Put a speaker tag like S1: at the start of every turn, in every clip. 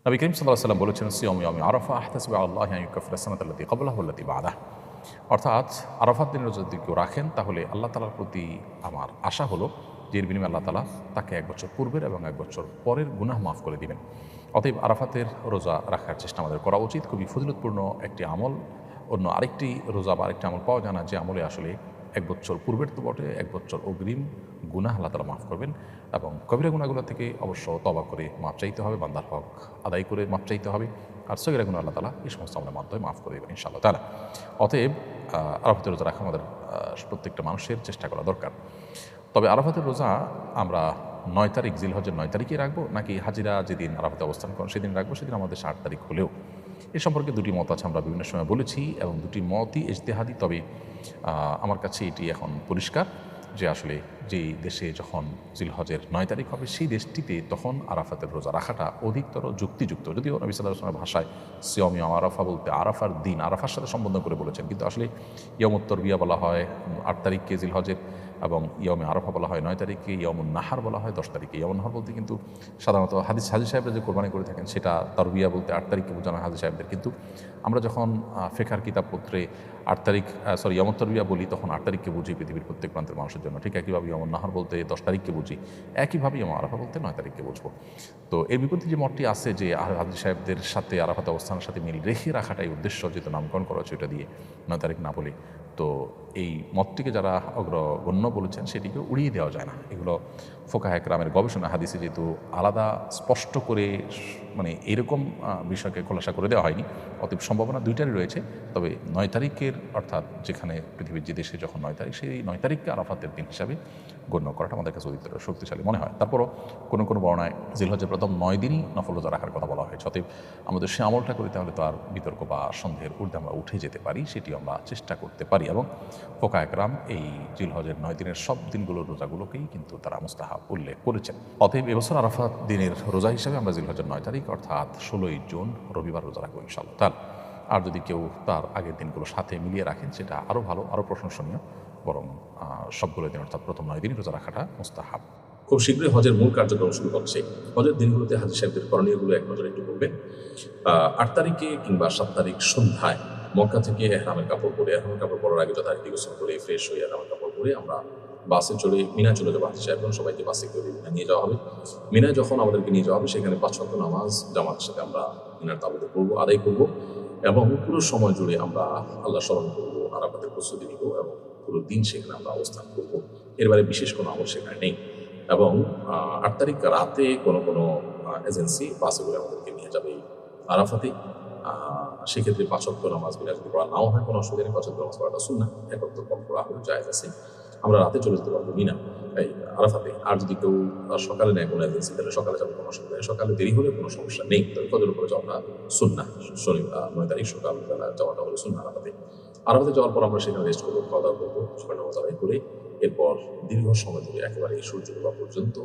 S1: নবী করিম সাল্লাল্লাহু আলাইহি ওয়াসাল্লাম বলেছেন, সিয়ামু ইয়াউমি আরাফা আহতাসিবু আলাল্লাহি আন ইউকাফিরা সানাতাল্লাতী ক্বাবলাহু ওয়াল্লাতী বা'দাহু। অর্থাৎ আরাফাত দিনের রোজা যদি কেউ রাখেন তাহলে আল্লাহ তাআলার প্রতি আমার আশা হলো যে এর বিনিময়ে আল্লাহ তাআলা তাকে 1 বছর পূর্বের এবং 1 বছর পরের গুনাহ মাফ করে দিবেন। অতএব আরাফাতের রোজা রাখার চেষ্টা আমাদের করা উচিত। খুবই ফজিলতপূর্ণ একটি আমল। অন্য আরেকটি রোজা বা আরেকটি আমল পাওয়া যায় না যে আমলে আসলে 1 বছর পূর্বের তো বটে, 1 বছর অগ্রিম গুনাহ আল্লাহ তাআলা মাফ করবেন। এবং কবিরা গুনাহগুলো থেকে অবশ্য তওবা করে মাপ চাইতে হবে, বান্দার হক আদায় করে মাপ চাইতে হবে। আর সগীরা গুনাহ আল্লাহ তাআলা এই সমস্ত আমলের মাধ্যমে মাফ করে দেবেন ইনশাআল্লাহ তাআলা। অতএব আরাফাতের রোজা রাখা আমাদের প্রত্যেকটা মানুষের চেষ্টা করা দরকার। তবে আরাফাতের রোজা আমরা 9 তারিখ, জিলহজের 9 তারিখে রাখবো, নাকি হাজিরা যেদিন আরাফাতে অবস্থান করেন সেদিন রাখবো, সেদিন আমাদের 8 তারিখ হলেও? এ সম্পর্কে দুটি মত আছে, আমরা বিভিন্ন সময় বলেছি, এবং দুটি মতই ইজতিহাদি। তবে আমার কাছে এটি এখন পরিষ্কার যে আসলে যেই দেশে যখন জিলহজের 9 তারিখ হবে সেই দেশটিতে তখন আরাফাতের রোজা রাখাটা অধিকতর যুক্তিযুক্ত। যদিও নবী সাল্লাল্লাহু আলাইহি ওয়াসাল্লামের ভাষায় সিয়াম ইয়াউম আরাফা বলতে আরাফার দিন, আরাফার সাথে সম্বোধন করে বলেছেন, কিন্তু আসলে ইয়াউমুত তারবিয়া বলা হয় 8 তারিখকে জিলহজের, এবং ইয়াউমে আরাফা বলা হয় 9 তারিখে, ইয়াউমুন নাহার বলা হয় 10 তারিখে। ইয়াউমুন নাহার বলতে কিন্তু সাধারণত হাজি সাহেবরা যে কোরবানি করে থাকেন সেটা তারবিয়া বলতে 8 তারিখকে বোঝানো হয় হাজি সাহেবদের। কিন্তু আমরা যখন ফিকহের কিতাবপত্রে 8 তারিখ ইয়াউমুত তারবিয়া বলি তখন 8 তারিখকে বুঝি পৃথিবীর প্রত্যেক প্রান্তের মানুষের জন্য। ঠিক একইভাবে ইয়াউমুন নাহার বলতে 10 তারিখকে বুঝি, একইভাবে ইয়াউম আরাফা বলতে 9 তারিখকে বুঝবো। তো এর বিপরীতে যে মতটি আছে যে হাজি সাহেবদের সাথে আরাফাতে অবস্থানের সাথে মিল রেখে রাখাটাই উদ্দেশ্য, যেহেতু নামকরণ করা হচ্ছে ওটা দিয়ে 9 তারিখ না বলে, তো এই মতটিকে যারা অগ্রগণ্য বলেছেন সেটিকে উড়িয়ে দেওয়া যায় না। এগুলো ফোকাহে কেরামের গবেষণা, হাদিসে যেহেতু আলাদা স্পষ্ট করে মানে এরকম বিষয়কে খোলাসা করে দেওয়া হয়নি, অতএব সম্ভাবনা দুইটারই রয়েছে। তবে 9 তারিখের, অর্থাৎ যেখানে পৃথিবীর যে দেশে যখন 9 তারিখ, সেই 9 তারিখকে আরাফাতের দিন হিসাবে গণ্য করাটা আমাদের কাছে অধিকতর শক্তিশালী মনে হয়। তারপরও কোনো কোনো বর্ণায় জিলহজের প্রথম 9 দিনই নফল রোজা রাখার কথা বলা হয়েছে। অতএব আমাদের সে আমলটা করি তাহলে তো আর বিতর্ক বা সন্দেহের ঊর্ধ্বে আমরা উঠে যেতে পারি, সেটি আমরা চেষ্টা করতে পারি। এবং ফোকায়ে কেরাম এই জিলহজের 9 দিনের সব দিনগুলোর রোজাগুলোকেই কিন্তু তারা মুস্তাহাব উল্লেখ করেছেন। অতএব এবছর আরাফাত দিনের রোজা হিসাবে আমরা জিলহজের 9 তারিখ অর্থাৎ 16ই জুন রবিবার রোজা রাখবো ইনশাআল্লাহ তাআলা। আর যদি কেউ তার আগের দিনগুলো সাথে মিলিয়ে রাখেন সেটা আরও ভালো, আরও প্রশংসনীয়। বরং সবগুলো দিন অর্থাৎ প্রথম 9 দিনই রোজা রাখাটা মুস্তাহাব।
S2: খুব শীঘ্রই হজের মূল কার্যক্রম শুরু হচ্ছে। হজের দিনগুলোতে হাজী সাহেবদের করণীয়গুলো এক নজরে একটু করবেন। 8 তারিখে কিংবা 7 তারিখ সন্ধ্যায় মক্কা থেকে এহরামের কাপড় পরে, এহরামের কাপড় পরার আগে যথারীতি গোসল করে ফ্রেশ হয়ে এহরামের কাপড় পরে আমরা বাসে চড়ে মিনায় চলে যাবো। হাজী সাহেবগণ সবাইকে বাসে করে মিনায় নিয়ে যাওয়া হবে। মিনায় যখন আমাদেরকে নিয়ে যাওয়া হবে সেখানে 5 ওয়াক্ত নামাজ জামাতের সাথে আমরা মিনার তাঁবুতে পড়বো, আদায় করবো, এবং পুরো সময় জুড়ে আমরা আল্লাহ স্মরণ করবো, আরাফাতের প্রস্তুতি নিব, এবং পুরো দিন সেখানে আমরা অবস্থান করবো। এর বাইরে বিশেষ কোনো আমল সেখানে নেই। এবং 8 তারিখ রাতে কোনো কোনো এজেন্সি বাসে করে আমাদেরকে নিয়ে যাবে আরাফাতে। সেক্ষেত্রে 5 ওয়াক্ত নামাজ মিনা যদি পড়া নাও হয় কোনো অসুবিধা নেই, 5 ওয়াক্ত নামাজ পড়াটা সুন্নাহ, 1 ওয়াক্ত কম পড়া হলেও জায়েজ আছে। আমরা রাতে চলে যেতে পারবো মিনা এই আরাফাতে। আর যদি কেউ সকালে নেয় কোনো এজেন্সি তাহলে সকালে যাবে, কোনো অসুবিধা নেই। সকালে দেরি হলে কোনো সমস্যা নেই, তবে ফজর করে যাওয়াটা সুন্নাহ। 9 তারিখ সকালবেলা যাওয়াটা হলো সুন্নাহ আরাফাতে। আরাফাতে যাওয়ার পর আমরা সেখানে রেস্ট করবো, খাওয়া দাওয়া করবো, সকাল নামাজ আদায় করে এরপর দীর্ঘ সময় ধরে একেবারে সূর্য ডোবা পর্যন্ত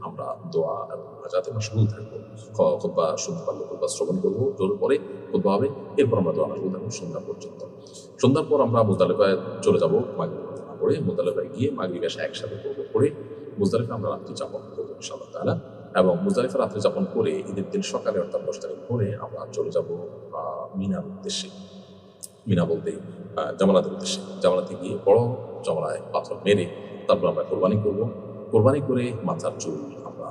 S2: আমরা দোয়া এবং মুনাজাতে মশগুল থাকবো। খুতবা শুনতে পারলে খুতবা শ্রবণ করবো, জোর পরে খুতবা হবে, এরপর আমরা দোয়া মশগুল থাকবো সন্ধ্যা পর্যন্ত। সন্ধ্যার পর আমরা মুজদালিফায় চলে যাবো মাগরিব নামাজ পড়ে। মুজদালিফায় গিয়ে মাগরিব এশা একসাথে করবো, পড়ে মুজদালিফায় আমরা রাত্রি যাপন করবো ইনশাআল্লাহ তাআলা। এবং মুজদালিফা রাত্রি যাপন করে ঈদের দিন সকালে অর্থাৎ 10 তারিখ ভোরে আমরা চলে যাবো মিনার উদ্দেশ্যে। মিনা বলতে জামালাতের উদ্দেশ্যে। জামালাতে গিয়ে বড় জামালায় পাথর মেরে তারপর আমরা কোরবানি করবো। কোরবানি করে মাথার চুল আমরা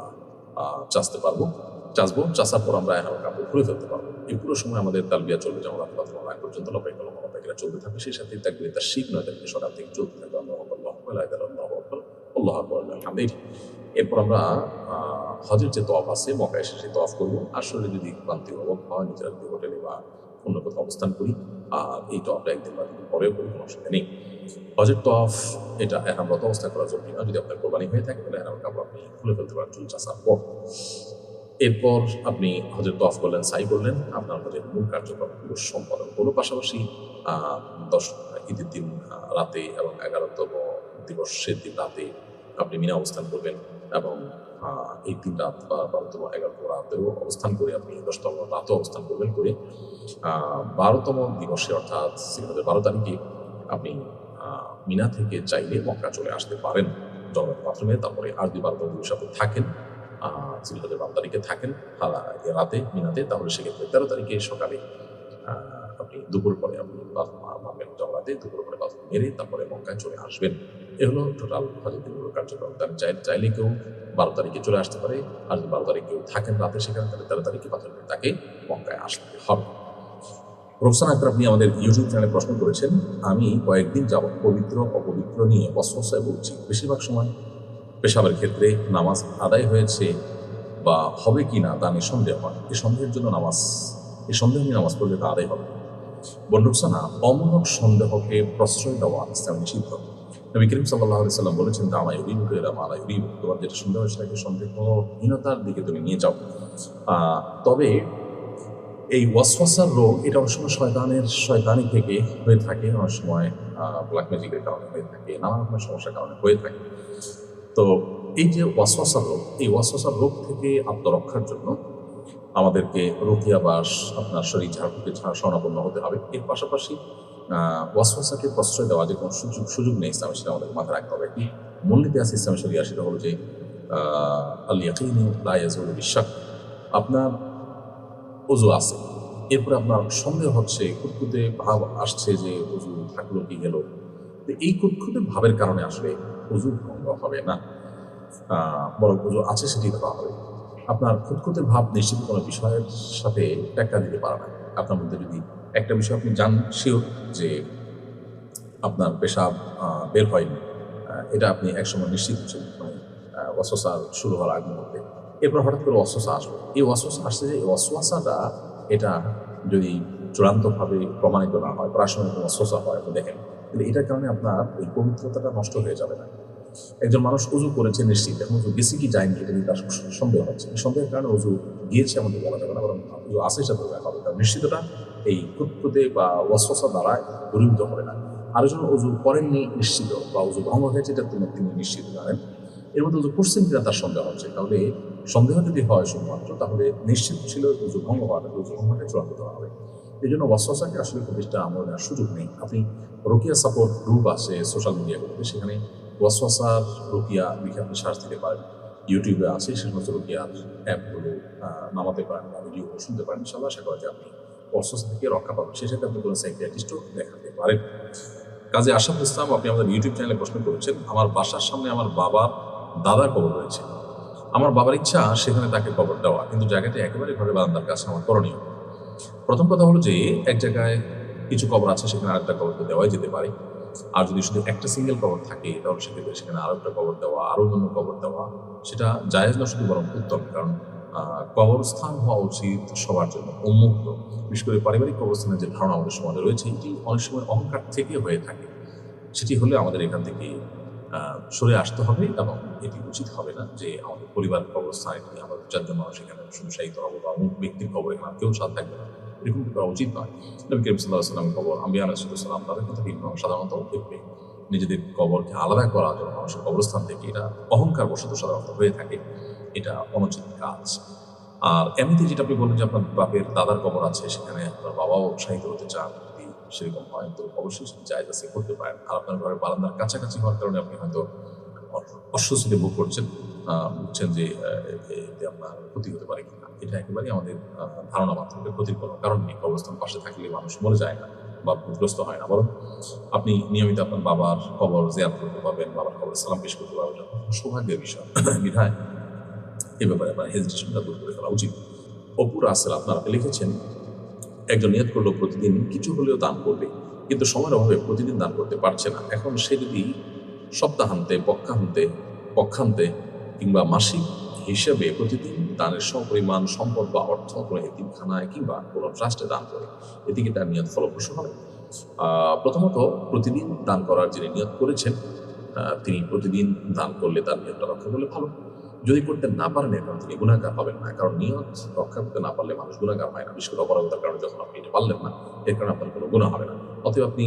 S2: চাচবো। চাচার পর আমরা এখন কাপড় খুলে ফেলতে পারবো। এই পুরো সময় আমাদের তালবিয়া চলবে, জামালাত পাথর আগ পর্যন্ত লবাইক আল্লাহু আকবার চলতে থাকবে। সেই সাথে তাকবীর তাশরিক 9 তারিখে সকাল থেকে চলতে থাকবে। আল্লাহু আকবার, আল্লাহু আকবার, লা ইলাহা ইল্লাল্লাহ, আল্লাহু আকবার, আল্লাহু আকবার, আলহামদুলিল্লাহ। এরপর আমরা হজের যে তওয়াফ আছে মক্কা এসে সেই তওয়াফ করবো। আসলে যদি ক্লান্তি অনুভব হয় নিজেরা যদি হোটেলে বা অন্য কোথাও অবস্থান করি, আর এই তওয়াফটা একদিন বা দুদিন পরেও করি, কোনো অসুবিধা নেই। হজের তওয়াফ এটা এহরামরত অবস্থায় করা জরুরি না। যদি আপনার কোরবানি হয়ে থাকে তাহলে এহরামের কাপড় আপনি খুলে ফেলতে পারেন চুল চাচার পর। এরপর আপনি হজের তওয়াফ করলেন, সাই করলেন, আপনার হজের মূল কার্যক্রম পুরো সম্পাদন হলো। পাশাপাশি 10 ঈদের দিন রাতে এবং 11তম দিবসের দিন রাতে আপনি মিনা অবস্থান করবেন, এবং এই 3 রাত বা 12তম 11তম রাতেও অবস্থান করে আপনি 10তম রাতেও অবস্থান করবেন। করে 12তম দিবসে অর্থাৎ 12 তারিখে আপনি মিনা থেকে চাইলে মক্কা চলে আসতে পারেন জগন্নাথ পাথর মেরে। তারপরে আর 12তম দিবসে আপনি থাকেন, জিলহজের 12 তারিখে থাকেন রাতে মিনাতে, তাহলে সেক্ষেত্রে 13 তারিখে সকালে আপনি দুপুর পরে আপনি ভাববেন জমরাতে, দুপুর পরে বাদ মেরে তারপরে মক্কায় চলে আসবেন। এ হলো টোটাল হজের দিনগুলোর কার্যক্রম। তার চাইলে কেউ 12 তারিখে চলে আসতে পারে, আর যদি 12 তারিখে কেউ থাকেন রাতে সেখানে, তাহলে 13 তারিখে বাতিল করে তাকে মক্কায় আসতে হবে। রোকসানা আক্তার, আপনি আমাদের ইউটিউব চ্যানেলে প্রশ্ন করেছেন, আমি কয়েকদিন যাবৎ পবিত্র অপবিত্র নিয়ে ওয়াসওয়াসায় ভুগছি। বেশিরভাগ সময় পেশাবের ক্ষেত্রে নামাজ আদায় হয়েছে বা হবে কি না তা নিয়ে সন্দেহ হয়। এই সন্দেহের জন্য এই সন্দেহ নিয়ে নামাজ পড়লে তা আদায় হবে। বোন রোকসানা, অমূলক সন্দেহকে প্রশ্রয় দেওয়া ইসলাম নিষিদ্ধ। নবী করিম সাল্লাল্লাহু আলাইহি সাল্লাম বলেছেন, দামা ইউরিবুকা ইলা মা লা ইউরিবু, তোমার যেটা সন্দেহ সেটাকে সন্দেহহীনতার দিকে তুমি নিয়ে যাও। তবে এই ওয়াসওয়াসার রোগ এটা অনেক সময় শয়তানি থেকে হয়ে থাকে, অনেক সময় ব্ল্যাক ম্যাজিকের কারণে হয়ে থাকে, নানা রকমের সমস্যার কারণে হয়ে থাকে। তো এই যে ওয়াসওয়াসার রোগ, এই ওয়াসওয়াসার রোগ থেকে আত্মরক্ষার জন্য আমাদেরকে রুকিয়া বা আপনার শরীর ঝাড়ফুঁকে শরণাপন্ন হতে হবে। এর পাশাপাশি ওয়াসওয়াসাকে প্রশ্রয় দেওয়া যে কোনো সুযোগ নেই ইসলামে, সেটা আমাদের মাথায় রাখতে হবে। একটি মূলনীতি আছে ইসলামী শরিয়া, সেটা হলো যে আল ইয়াকিনু লা ইয়াজুলু বিশ-শাক। আপনার ওযু আছে, এরপরে আপনার সন্দেহ হচ্ছে, খুঁতখুঁতে ভাব আসছে যে ওযু থাকলো কি গেল, তো এই খুঁতখুঁতে ভাবের কারণে আসলে ওযু ভঙ্গ হবে না, বরং ওযু আছে সেটি ধরা হবে। আপনার খুঁতখুঁতে ভাব নিশ্চিত কোনো বিষয়ের সাথে টেক্কা দিতে পারে না। আপনার মধ্যে যদি একটা বিষয় আপনি জানেন শিওর যে আপনার পেশাব বের হয়নি, এটা আপনি একসময় নিশ্চিত হচ্ছেন, মানে ওয়াসওয়াসা শুরু হওয়ার আগ মুহূর্তে, এরপর হঠাৎ করে ওয়াসওয়াসা আসবে। এই ওয়াসওয়াসা আসছে যে এই ওয়াসওয়াসাটা এটা যদি চূড়ান্তভাবে প্রমাণিত না হয়, প্রাসঙ্গিক ওয়াসওয়াসা হয়, আপনি দেখেন, কিন্তু এটার কারণে আপনার ওই পবিত্রতাটা নষ্ট হয়ে যাবে না। একজন মানুষ উজু করেছে নিশ্চিত, এখন উজু গেছে কি যায়নি এটা নিয়ে তার সন্দেহ হচ্ছে, এই সন্দেহের কারণে উজু গিয়েছে আমাদের বলা যাবে না, বরং উজু আছে সেটা ধরে রাখা হবে। কারণ নিশ্চিতটা এই খুঁতখুঁতে বা ওয়াসওয়াসা দ্বারা দূরীভূত হবে না। আরেকজন উজু করেননি নিশ্চিত বা উজু ভঙ্গ হয়েছে এটা তিনি নিশ্চিত জানেন, এর মধ্যে উজু করছেন কিনা তার সন্দেহ হচ্ছে, তাহলে সন্দেহ যদি হয় শুধুমাত্র, তাহলে নিশ্চিত ছিল উজু ভঙ্গ হওয়াটা, উজু ভঙ্গটা চূড়ান্ত দেওয়া হবে। এই জন্য ওয়াসওয়াসাকে আসলে খুব বেশি আমল নেওয়ার সুযোগ নেই। আপনি রুকিয়া সাপোর্ট গ্রুপ আছে সোশ্যাল মিডিয়াগুলোতে, সেখানে ওয়াসওয়াসার রুকিয়া লিখে আপনি সার্চ দিতে পারেন, ইউটিউবে আছে সে সমস্ত রুকিয়ার অ্যাপগুলো নামাতে পারেন বা ভিডিওগুলো শুনতে পারেন। ইনশাআল্লাহ আশা করা যায় আপনি ওয়াসওয়াসা থেকে রক্ষা পাবেন। সেই সাথে আপনি কোনো সাইকিয়াট্রিস্টও দেখাতে পারেন। কাজী আশরাফুল ইসলাম, আপনি আমাদের ইউটিউব চ্যানেলে প্রশ্ন করেছেন, আমার বাসার সামনে আমার বাবার দাদার কবর রয়েছে। আমার বাবার ইচ্ছা সেখানে তাকে কবর দেওয়া, কিন্তু জায়গাটা একেবারে ঘরে বারান্দার কাছে, আমার করণীয়। প্রথম কথা হলো যে এক জায়গায় কিছু কবর আছে, সেখানে আরেকটা কবর তো দেওয়াই যেতে পারে। আর যদি শুধু একটা সিঙ্গেল কবর থাকে, তাহলে সেক্ষেত্রে সেখানে আরো একটা কবর দেওয়া, আরো অন্য কবর দেওয়া, সেটা জায়েজ না শুধু, বরং উত্তম। কারণ কবরস্থান হওয়া উচিত সবার জন্য উন্মুক্ত। বিশেষ করে পারিবারিক কবরস্থানের যে ধারণা আমাদের সমাজে রয়েছে, এটি অনেক সময় অহংকার থেকে হয়ে থাকে। সেটি হলে আমাদের এখান থেকে সরে আসতে হবে, এবং এটি উচিত হবে না যে আমাদের পরিবার কবরস্থান এটি আমাদের 4 জন মানুষ এখানে সুসাহিত হবো বা অমুক ব্যক্তির কবর এখানে কেউ সাথে থাকবে না, এরকম করা উচিত নয়। নবী করিম সাল্লাল্লাহু আলাইহি ওয়াসাল্লামের কবর, আম্বিয়া আলাইহিস সালাম, তাদের কথা ভিন্ন। সাধারণত এভাবে নিজেদের কবরকে আলাদা করা জন্য মানুষের কবরস্থান থেকে, এটা অহংকার বশত সাধারণত হয়ে থাকে, এটা অনুচিত কাজ। আর এমনিতে যেটা আপনি বললেন যে আপনার বাপের দাদার কবর আছে, সেখানে আপনার বাবাও উৎসাহিত হতে চান, যদি সেরকম হয় তো অবশ্যই জায়েজ আছে, করতে পারেন। আর আপনার ঘরের বারান্দার কাছাকাছি হওয়ার কারণে আপনি হয়তো অস্বস্তিতে বুঝছেন যে এতে আপনার ক্ষতি হতে পারে কিনা, এটা একেবারেই আমাদের ধারণা মাত্র, ক্ষতির কোনো কারণ নেই। কবরস্থান পাশে থাকলে মানুষ মরে যায় না বা ক্ষতিগ্রস্ত হয় না, বরং আপনি নিয়মিত আপনার বাবার কবর জিয়ারত করতে পারবেন, বাবার কবর সালাম পেশ করতে পারবেন, সৌভাগ্যের বিষয়। বিধায় এ ব্যাপারে আপনার হেজিটেশনটা দূর করে ফেলা উচিত। অপুর আসেল, আপনারা লিখেছেন, একজন নিয়ত করলো প্রতিদিন কিছু হলেও দান করবে, কিন্তু সময়ের অভাবে প্রতিদিন দান করতে পারছে না। এখন সে যদি সপ্তাহান্তে, পক্ষান্তে কিংবা মাসিক হিসেবে প্রতিদিন দানের সমপরিমাণ সম্পদ বা অর্থ কোনো এতিমখানায় কিংবা কোনো ট্রাস্টে দান করে, এদিকে তার নিয়ত ফলপ্রসূ হবে। প্রথমত, প্রতিদিন দান করার যিনি নিয়ত করেছেন, তিনি প্রতিদিন দান করলে তার নিয়তটা রক্ষা করলে ভালো। যদি করতে না পারেন, এর কারণে তিনি গুনাহগার হবেন না। কারণ নিয়ত রক্ষা করতে না পারলে মানুষ গুনাহগার হয় না। বিশেষ করে অপরাধতার কারণে যখন আপনি এটা পারলেন না, এর কারণে আপনার কোনো গুনাহ হবে না। অতএব আপনি